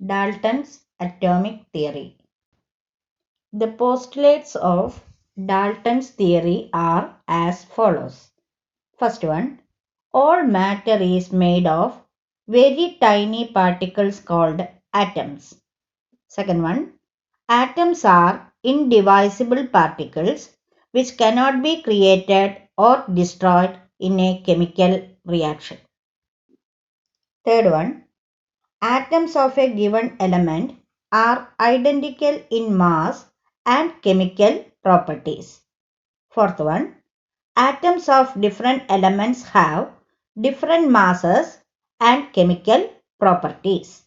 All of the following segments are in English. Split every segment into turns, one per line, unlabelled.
Dalton's atomic theory. The postulates of Dalton's theory are as follows. First one, all matter is made of very tiny particles called atoms. Second one, atoms are indivisible particles which cannot be created or destroyed in a chemical reaction. Third one, atoms of a given element are identical in mass and chemical properties. Fourth one, atoms of different elements have different masses and chemical properties.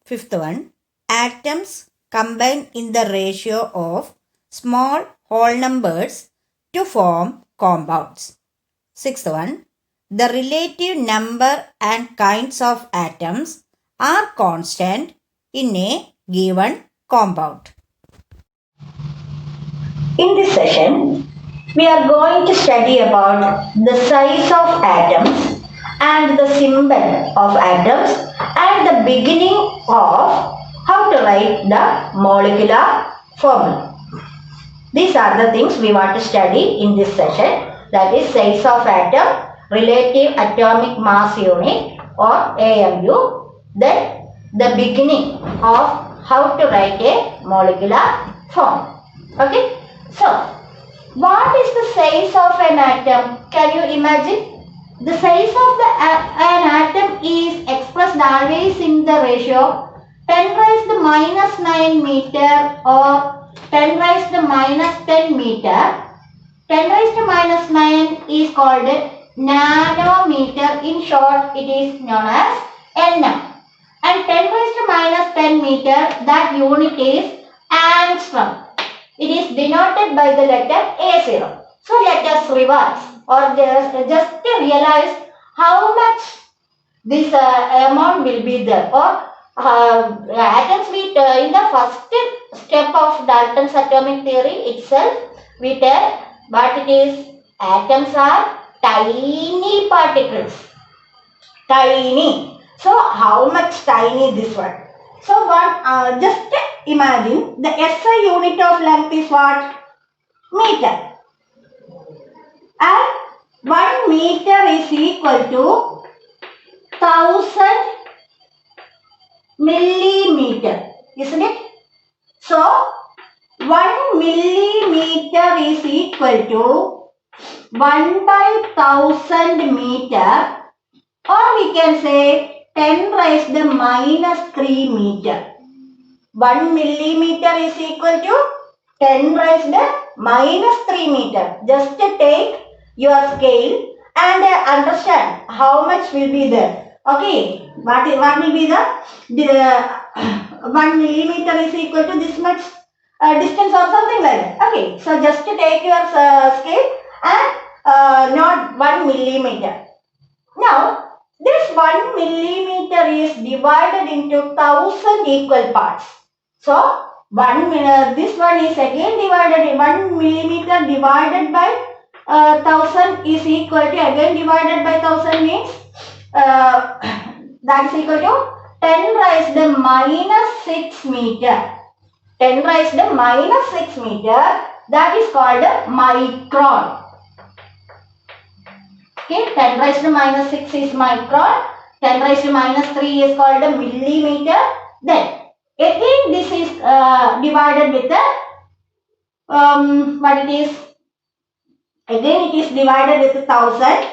Fifth one, atoms combine in the ratio of small whole numbers to form compounds. Sixth one, the relative number and kinds of atoms are constant in a given compound. In this session, we are going to study about the size of atoms and the symbol of atoms and the beginning of how to write the molecular formula. These are the things we want to study in this session, that is size of atom, relative atomic mass unit or AMU, then the beginning of how to write a molecular form. Okay, so what is the size of an atom? Can you imagine? The size of an atom is expressed always in the ratio 10 raised to minus 9 meter or 10 raised to minus 10 meter. 10 raised to minus 9 is called nanometer. In short, it is known as nm. And 10 raised to minus 10 meter, that unit is angstrom. It is denoted by the letter A0. So let us revise or just realize how much this amount will be there, or atoms in the first step of Dalton's atomic theory itself we tell what it is. Atoms are tiny particles. Tiny. So how much tiny this one? So one just imagine the SI unit of length is what? Meter. And 1 meter is equal to 1000 millimeter, isn't it? So 1 millimeter is equal to 1 by 1000 meter, or we can say 10 raised to minus 3 meter. 1 millimeter is equal to 10 raised to minus 3 meter. Just take your scale and understand how much will be there. Okay, what will be the 1 millimeter is equal to this much distance or something like that. Okay, so just take your scale and note 1 millimeter. Now, this 1 millimeter is divided into 1000 equal parts. So, this one is again divided, 1 millimeter divided by 1000 is equal to, again divided by 1000 means that is equal to 10 raised to minus 6 meter. 10 raised to minus 6 meter, that is called micron. Okay, 10 raised to minus 6 is micron. 10 raised to minus 3 is called a millimeter. Then again this is divided with the what it is, again it is divided with 1000,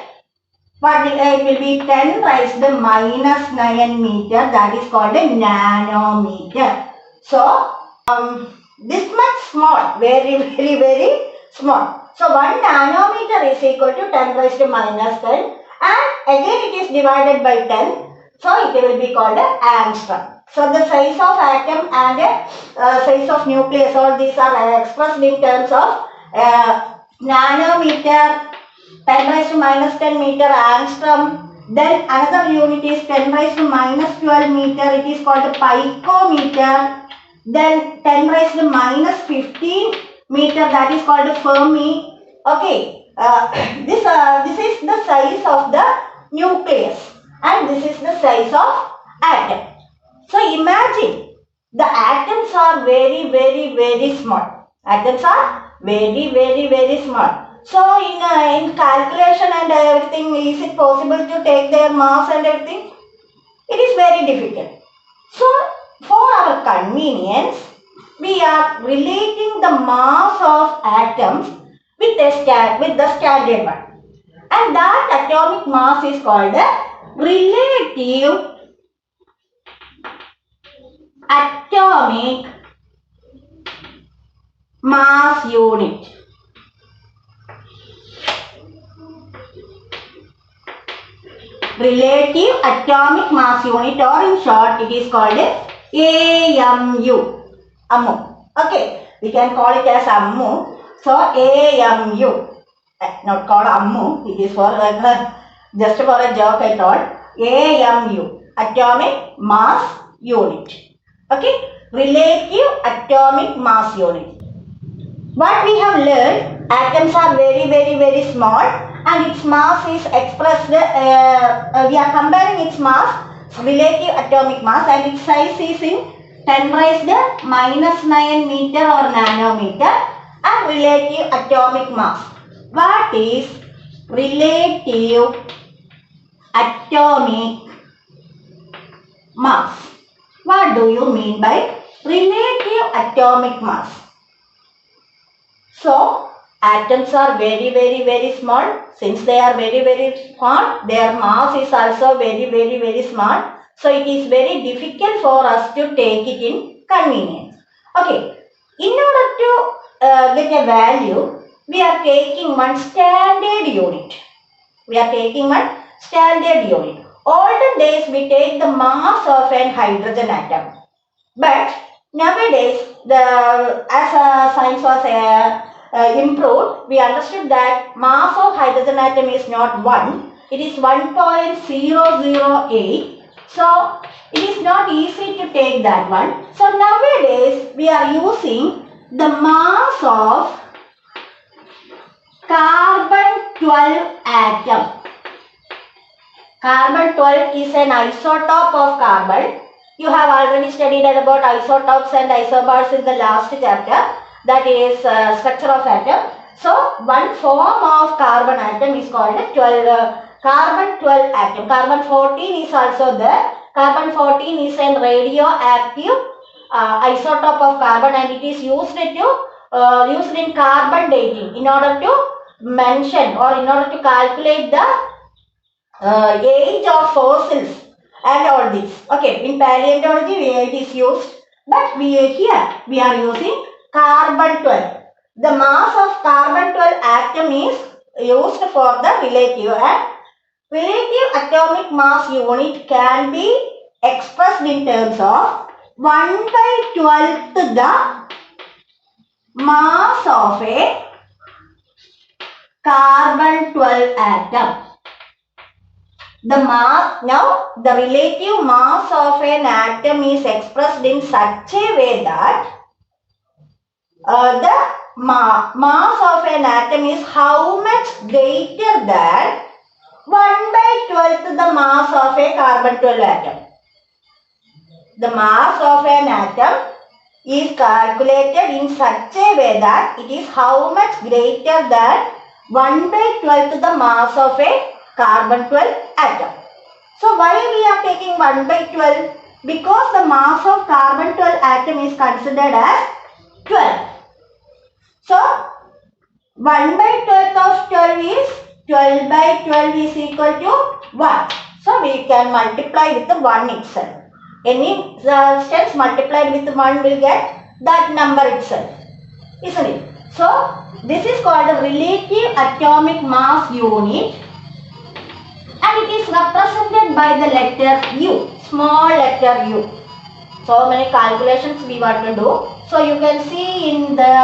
but it will be 10 raised to minus 9 meter, that is called a nanometer. So this much small, very small. So 1 nanometer is equal to 10 raised to minus 10, and again it is divided by 10, so it will be called a angstrom. So the size of atom and size of nucleus, all these are expressed in terms of nanometer, 10 raised to minus 10 meter, angstrom. Then another unit is 10 raised to minus 12 meter, it is called picometer. Then 10 raised to minus 15 meter, that is called Fermi. Okay, this is the size of the nucleus and this is the size of atom. So imagine are very small. Atoms are very small. So in calculation and everything, is it possible to take their mass and everything? It is very difficult. So for our convenience, we are relating the mass of atoms with the standard one. And that atomic mass is called a relative atomic mass unit. Relative atomic mass unit, or in short it is called AMU. Okay, we can call it as AMU. So AMU, not called AMU, it is for just for a joke I told. AMU, atomic mass unit. Okay, relative atomic mass unit. What we have learned, atoms are very small, and its mass is expressed, we are comparing its mass, relative atomic mass, and its size is in 10 raised minus 9 meter or nanometer, and relative atomic mass. What is relative atomic mass? What do you mean by relative atomic mass? So, atoms are very small. Since they are very small, their mass is also very small. So, it is very difficult for us to take it in convenience. Okay, in order to get a value, we are taking one standard unit. Olden days, we take the mass of an hydrogen atom. But nowadays, as science was improved, we understood that mass of hydrogen atom is not 1, it is 1.008. So it is not easy to take that one. So nowadays we are using the mass of carbon 12 atom. Carbon 12 is an isotope of carbon. You have already studied about isotopes and isobars in the last chapter. That is structure of atom. So one form of carbon atom is called carbon 12 atom. Carbon 14 is also there. Carbon 14 is a radioactive isotope of carbon, and it is used in carbon dating in order to mention or in order to calculate the age of fossils and all this. Okay, in paleontology it is used, but here we are using carbon 12. The mass of carbon 12 atom is used for the relative, and relative atomic mass unit can be expressed in terms of 1/12 the mass of a carbon 12 atom. Now the relative mass of an atom is expressed in such a way that the mass of an atom is how much greater than 1/12 the mass of a carbon 12 atom. The mass of an atom is calculated in such a way that it is how much greater than 1/12 the mass of a carbon 12 atom. So why we are taking 1/12? Because the mass of carbon 12 atom is considered as 12. So 1/12 of 12 is 12/12 is equal to 1. So we can multiply with the 1 itself. Any steps multiplied with 1 will get that number itself, isn't it? So this is called a relative atomic mass unit, and it is represented by the letter U, small letter U. So many calculations we want to do. So you can see in the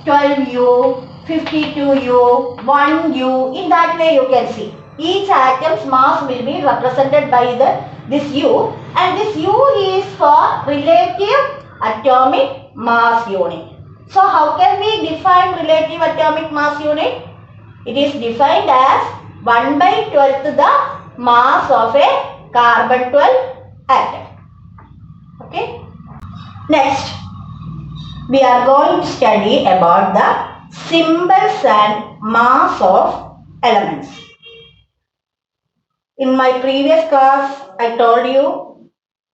12U, 52U, 1U, in that way you can see. Each atom's mass will be represented by this U, and this U is for relative atomic mass unit. So how can we define relative atomic mass unit? It is defined as 1/12 the mass of a carbon 12 atom. Okay. Next, we are going to study about the symbols and mass of elements. In my previous class, I told you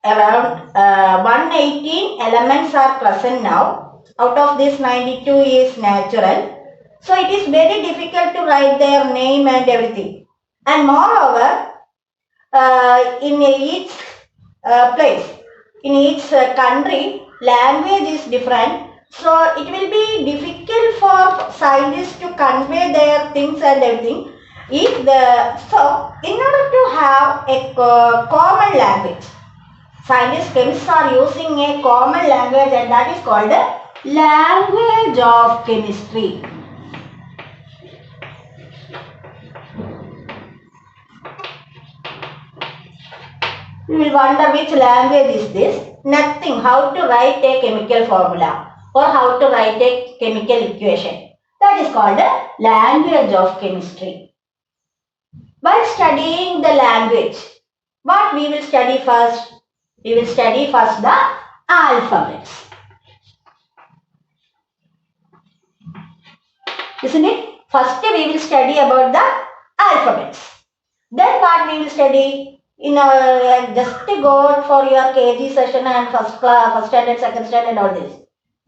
around 118 elements are present now. Out of this, 92 is natural. So it is very difficult to write their name and everything. And moreover, in each place, in each country, language is different. So it will be difficult for scientists to convey their things and everything. So in order to have a common language, scientists, chemists are using a common language, and that is called the language of chemistry. You will wonder which language is this. Nothing. How to write a chemical formula or how to write a chemical equation. That is called the language of chemistry. While studying the language, what we will study first? We will study first the alphabets. Isn't it? First we will study about the alphabets. Then what we will study? In just to go for your KG session and first class, first standard, second standard, all this.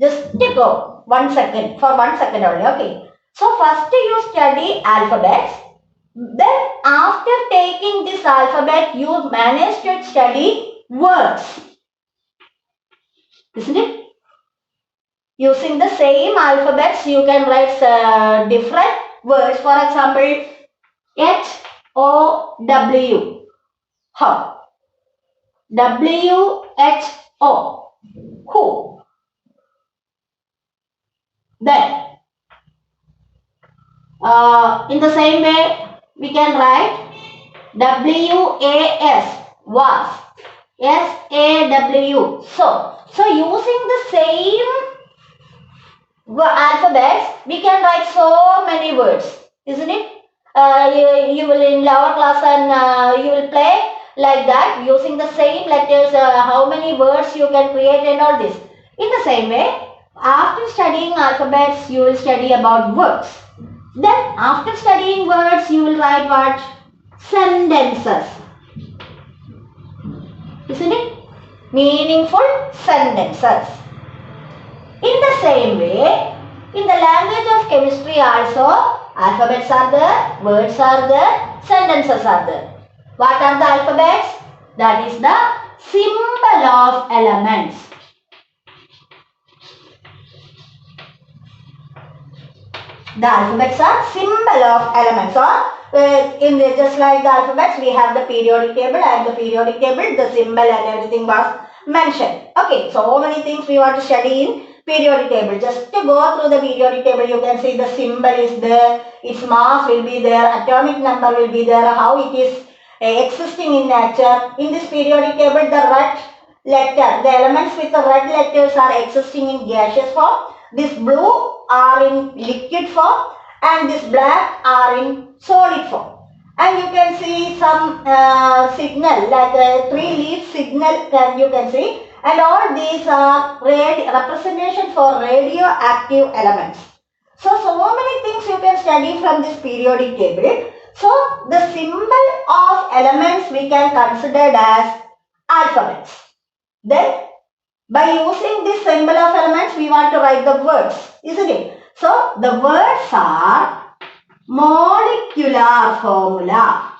Just to go 1 second, for 1 second only, okay. So first you study alphabets. Then after taking this alphabet, you manage to study words. Isn't it? Using the same alphabets, you can write different words. For example, H-O-W. How? W-H-O. Who? Then, in the same way, we can write W-A-S. Was. S-A-W. So using the same alphabets, we can write so many words. Isn't it? You will in lower class and you will play like that, using the same letters, how many words you can create and all this. In the same way, after studying alphabets, you will study about words. Then after studying words, you will write what? Sentences. Isn't it? Meaningful sentences. In the same way, in the language of chemistry also, alphabets are there, words are there, sentences are there. What are the alphabets? That is the symbol of elements. The alphabets are symbol of elements. Or just like the alphabets, we have the periodic table, and the periodic table, the symbol and everything was mentioned. Okay, so many things we want to study in periodic table. Just to go through the periodic table, you can see the symbol is there, its mass will be there, atomic number will be there, how it is existing in nature. In this periodic table, the red letter, the elements with the red letters are existing in gaseous form. This blue are in liquid form, and this black are in solid form. And you can see some signal, like a 3-leaf signal you can see. And all these are representation for radioactive elements. So many things you can study from this periodic table. So the symbol of elements we can consider as alphabets. Then by using this symbol of elements, we want to write the words, isn't it? So the words are molecular formula.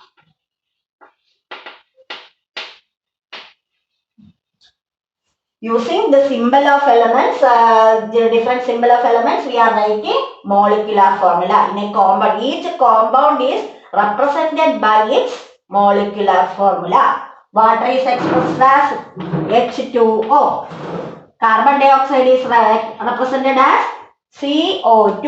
Using the symbol of elements, the different symbol of elements, we are writing molecular formula. In a compound, each compound is represented by its molecular formula. Water is expressed as H2O. Carbon dioxide is represented as CO2.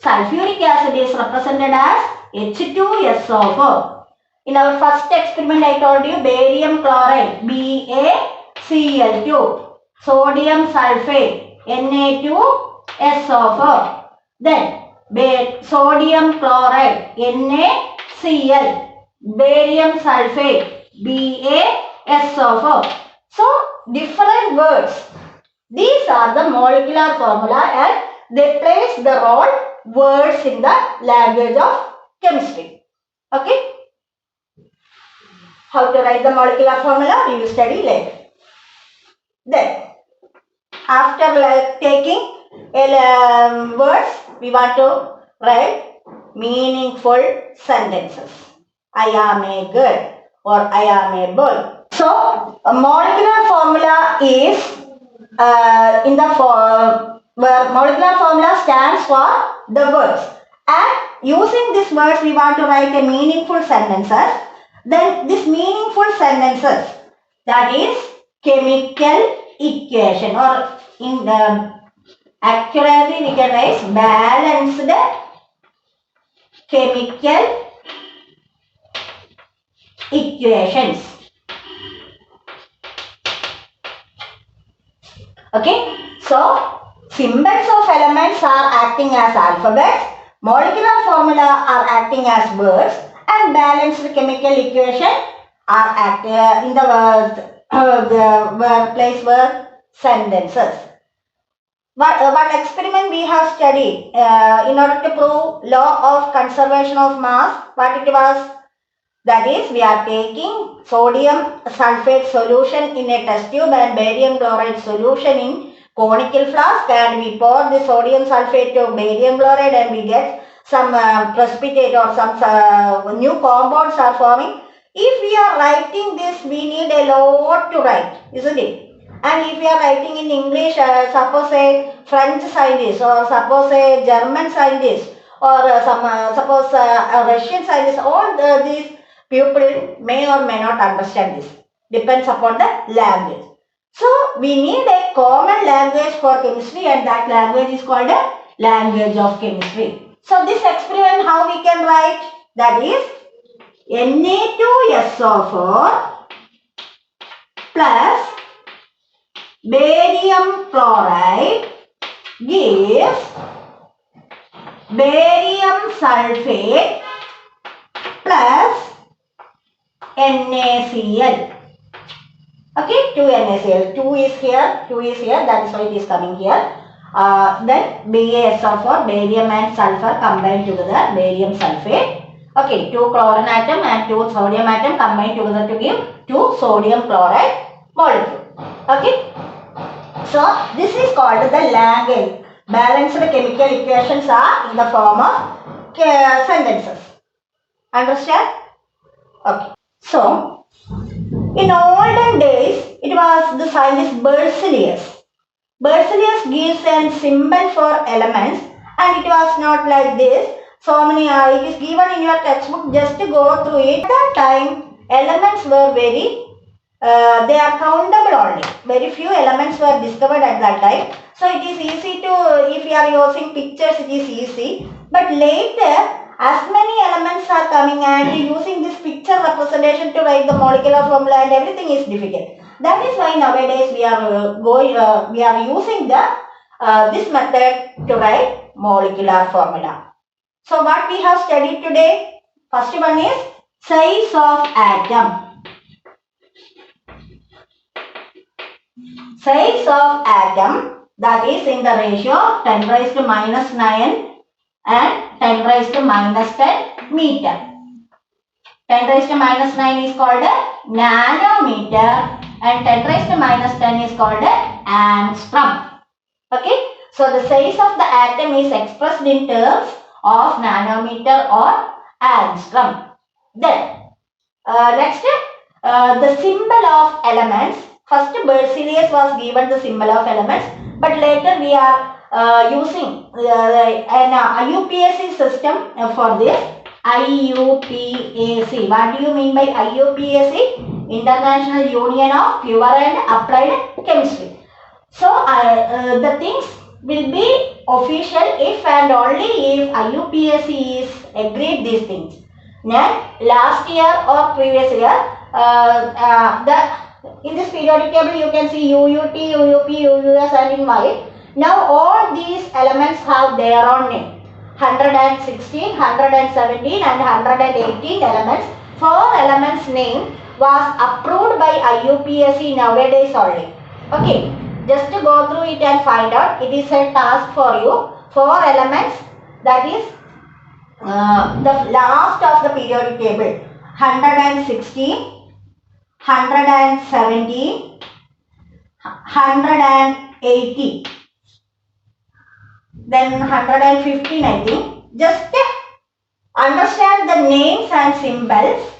Sulfuric acid is represented as H2SO4. In our first experiment, I told you barium chloride, BaCl2. Sodium sulfate, Na2SO4. Then sodium chloride, NaCl. Barium sulfate, BaSO4. So different words. These are the molecular formula and they plays the role words in the language of chemistry. Okay. How to write the molecular formula we will study later. Then after taking words we want to write meaningful sentences. I am a girl or I am a boy. So a molecular formula is where molecular formula stands for the words, and using these words we want to write a meaningful sentences. Then this meaningful sentences, that is chemical equation, or in the accurately we can write balanced chemical equations. Okay, so symbols of elements are acting as alphabets, molecular formula are acting as words, and balanced chemical equation are acting in the place where sentences. One experiment we have studied in order to prove law of conservation of mass, what it was? That is, we are taking sodium sulfate solution in a test tube and barium chloride solution in conical flask, and we pour the sodium sulfate to barium chloride and we get some precipitate or some new compounds are forming. If we are writing this, we need a lot to write, isn't it? And if we are writing in English, suppose a French scientist or suppose a German scientist or suppose a Russian scientist, all these people may or may not understand this. Depends upon the language. So we need a common language for chemistry, and that language is called a language of chemistry. So this experiment how we can write? That is Na2SO4 plus barium chloride gives barium sulfate plus NaCl. Okay, 2 NaCl. 2 is here, that is why it is coming here. Then BaSO4, barium and sulfur combined together, barium sulfate. Okay, 2 chlorine atom and 2 sodium atom combined together to give 2 sodium chloride molecule. Okay. So this is called the language. Balanced chemical equations are in the form of sentences. Understand? Okay. So in olden days, it was the scientist Berzelius. Berzelius gives a symbol for elements, and it was not like this. So many it is given in your textbook, just to go through it. At that time, elements were very they are countable only. Very few elements were discovered at that time. So it is easy to, if you are using pictures, it is easy. But later, as many elements are coming and using this picture representation to write the molecular formula and everything is difficult. That is why nowadays we are using this method to write molecular formula. So what we have studied today, first one is size of atom. Size of atom, that is in the ratio 10 raised to minus 9 and 10 raised to minus 10 meter. 10 raised to minus 9 is called a nanometer and 10 raised to minus 10 is called a angstrom. Okay. So the size of the atom is expressed in terms of nanometer or angstrom. Then next the symbol of elements. First Berzelius was given the symbol of elements, but later we are using an IUPAC system for this. IUPAC. What do you mean by IUPAC? International Union of Pure and Applied Chemistry. So the things will be official if and only if IUPAC is agreed these things. Now, last year or previous year, in this periodic table you can see UUT, UUP, UUS and in white. Now all these elements have their own name. 116, 117 and 118 elements. 4 elements name was approved by IUPAC nowadays only. Okay. Just go through it and find out. It is a task for you. 4 elements, that is the last of the periodic table. 116, 117, 180, then 115, I think. Just understand the names and symbols.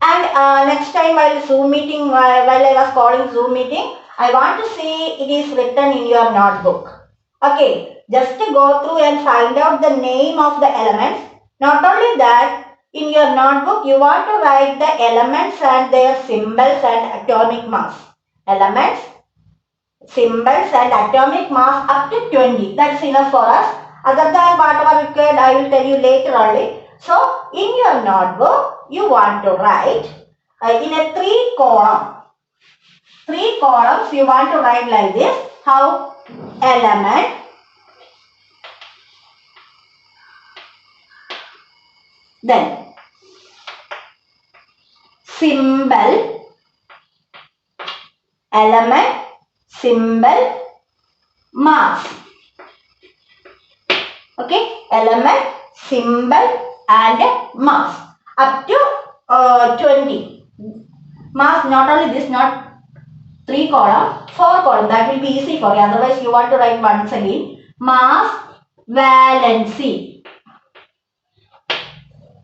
And next time while Zoom meeting, while I was calling Zoom meeting, I want to see it is written in your notebook. Okay, just go through and find out the name of the elements. Not only that, in your notebook you want to write the elements and their symbols and atomic mass. Elements, symbols and atomic mass up to 20. That's enough for us. Other than whatever required, I will tell you later only. So, in your notebook, you want to write in a 3 column. 3 columns you want to write like this. How? Element, then symbol, element, symbol, mass. Okay, element, symbol and mass up to 20. Mass, not only this, not 3 column, 4 column. That will be easy for you. Otherwise, you want to write once again. Mass, valency.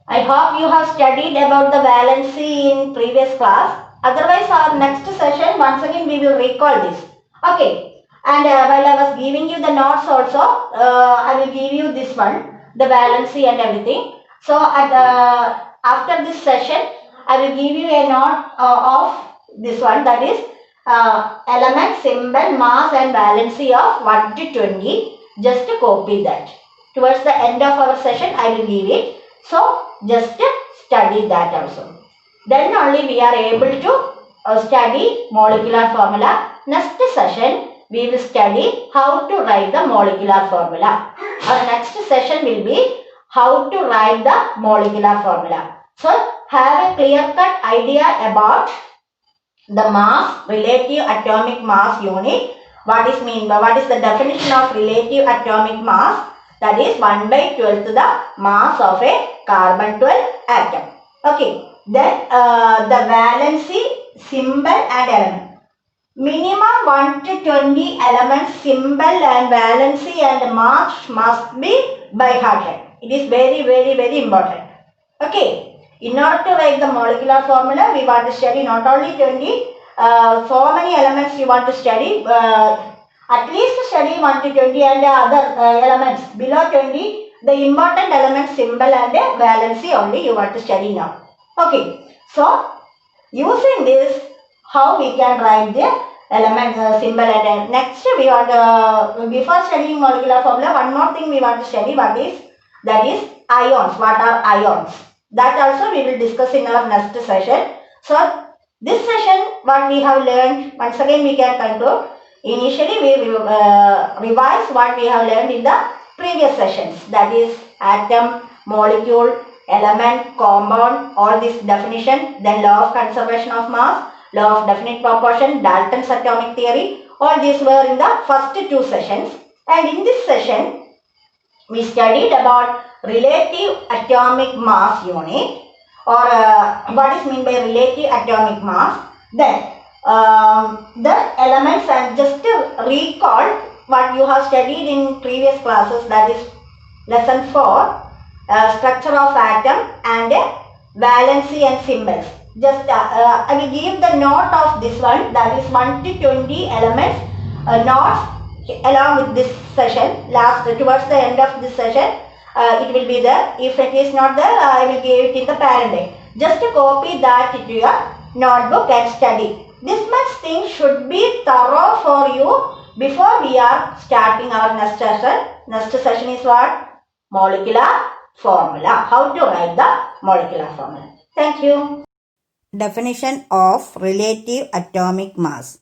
I hope you have studied about the valency in previous class. Otherwise, our next session, once again, we will recall this. Okay. And while I was giving you the notes also, I will give you this one, the valency and everything. So, after this session, I will give you a note of this one, that is element, symbol, mass and valency of 1 to 20. Just copy that. Towards the end of our session, I will give it. So, just study that also. Then only we are able to study molecular formula. Next session, we will study how to write the molecular formula. Our next session will be how to write the molecular formula. So, have a clear-cut idea about the mass, relative atomic mass unit. What is the definition of relative atomic mass? That is 1 by 12 to the mass of a carbon 12 atom. Okay. Then the valency, symbol and element. Minimum 1 to 20 elements, symbol and valency and mass must be by hearted. It is very, very, very important. Okay. In order to write the molecular formula, we want to study not only 20, so many elements you want to study. At least study 1 to 20 and other elements below 20. The important elements, symbol and valency only you want to study now. Okay. So, using this, how we can write the element, symbol and next we want before studying molecular formula, one more thing we want to study, that is ions. What are ions? That also we will discuss in our next session. So, this session what we have learned, once again we can conclude. Initially we revise what we have learned in the previous sessions, that is atom, molecule, element, compound, all this definition, then law of conservation of mass, law of definite proportion, Dalton's atomic theory, all these were in the first 2 sessions. And in this session, we studied about relative atomic mass unit, or what is meant by relative atomic mass. Then the elements, and just to recall what you have studied in previous classes, that is lesson 4, structure of atom and valency and symbols. Just I will give the note of this one, that is 1 to 20 elements notes along with this session. Towards the end of this session, it will be there. If it is not there, I will give it in the parent. Just copy that into your notebook and study. This much thing should be thorough for you before we are starting our next session. Next session is what? Molecular formula. How to write the molecular formula. Thank you.
Definition of relative atomic mass.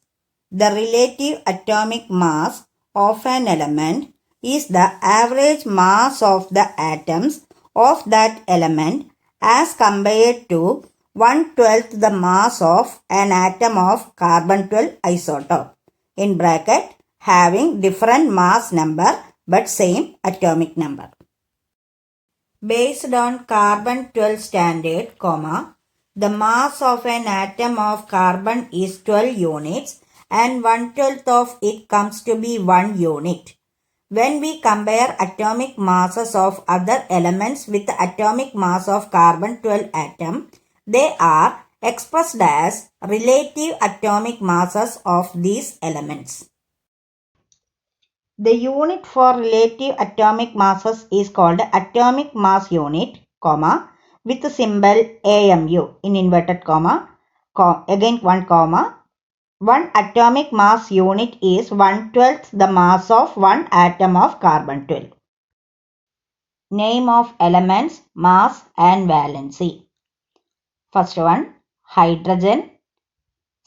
The relative atomic mass of an element is the average mass of the atoms of that element as compared to 1/12 the mass of an atom of carbon 12 isotope. in bracket having different mass number but same atomic number. Based on carbon 12 standard, the mass of an atom of carbon is 12 units and 1/12 of it comes to be 1 unit. When we compare atomic masses of other elements with the atomic mass of carbon 12 atom, they are expressed as relative atomic masses of these elements. The unit for relative atomic masses is called atomic mass unit, with the symbol AMU in inverted comma, again 1 comma. One atomic mass unit is 1/12 the mass of one atom of carbon 12. Name of elements, mass and valency. First one, hydrogen,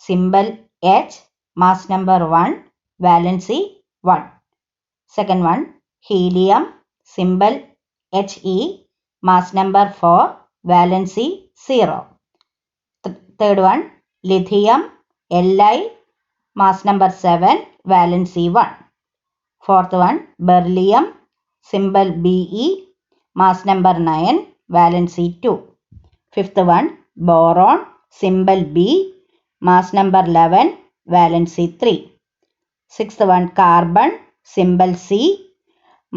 symbol H, mass number 1, valency 1. Second one, helium, symbol He, mass number 4, valency 0. Third one, lithium, Li, mass number 7, valency 1. Fourth one, beryllium, symbol Be, mass number 9, valency 2. Fifth one, boron, symbol B, mass number 11, valency 3. Sixth one, carbon, symbol C,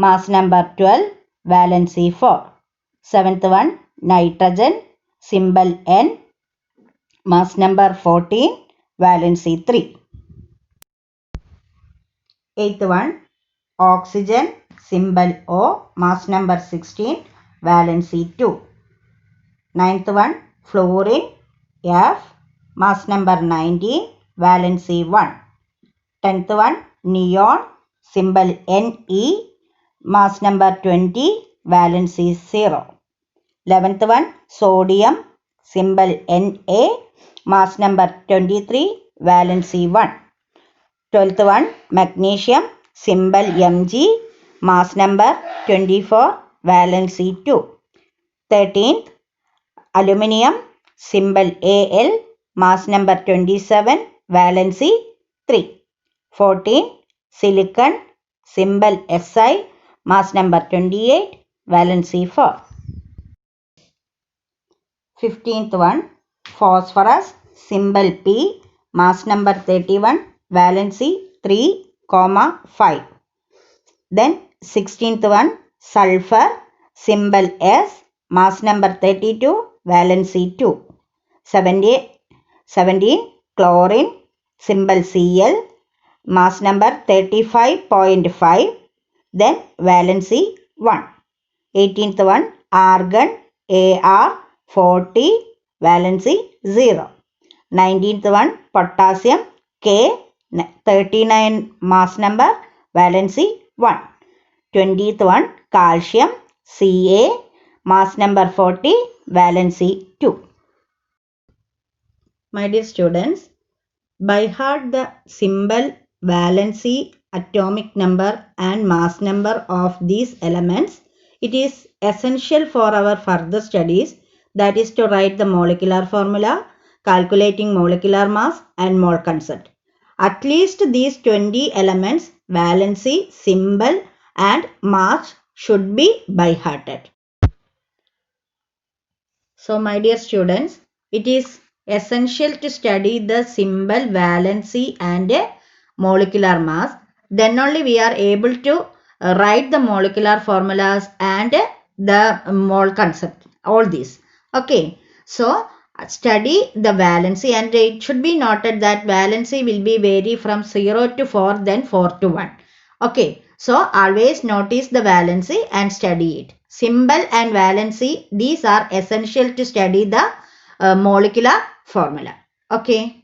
mass number 12, valency 4. Seventh one, nitrogen, symbol N, mass number 14, valency 3. Eighth one, oxygen, symbol O, mass number 16, valency 2. Ninth one, fluorine, F, mass number 19, valency 1. Tenth one, neon, symbol Ne, mass number 20, valency 0. 11th one, sodium, symbol Na, mass number 23, valency 1. 12th one, magnesium, symbol Mg, mass number 24, valency 2. 13th, aluminium, symbol Al, mass number 27, valency 3. 14, silicon, symbol Si, mass number 28, valency 4. 15th one, phosphorus, symbol P, mass number 31, valency 3, 5. Then 16th one, sulfur, symbol S, mass number 32, valency 2. 17, chlorine, symbol Cl, mass number 35.5, then valency 1. 18th one, argon, Ar, 40, valency 0. 19th one, potassium, K, 39 mass number, valency 1. 20th one, calcium, Ca, mass number 40, valency 2. My dear students, by heart the symbol, valency, atomic number and mass number of these elements. It is essential for our further studies, that is to write the molecular formula, calculating molecular mass and mole concept. At least these 20 elements, valency, symbol and mass should be by hearted. So my dear students, it is essential to study the symbol, valency and molecular mass. Then only we are able to write the molecular formulas and the mole concept, all these. Okay, so study the valency, and it should be noted that valency will be vary from 0 to 4, then 4 to 1. Okay, so always notice the valency and study it. Symbol and valency, these are essential to study the molecular formula. Okay.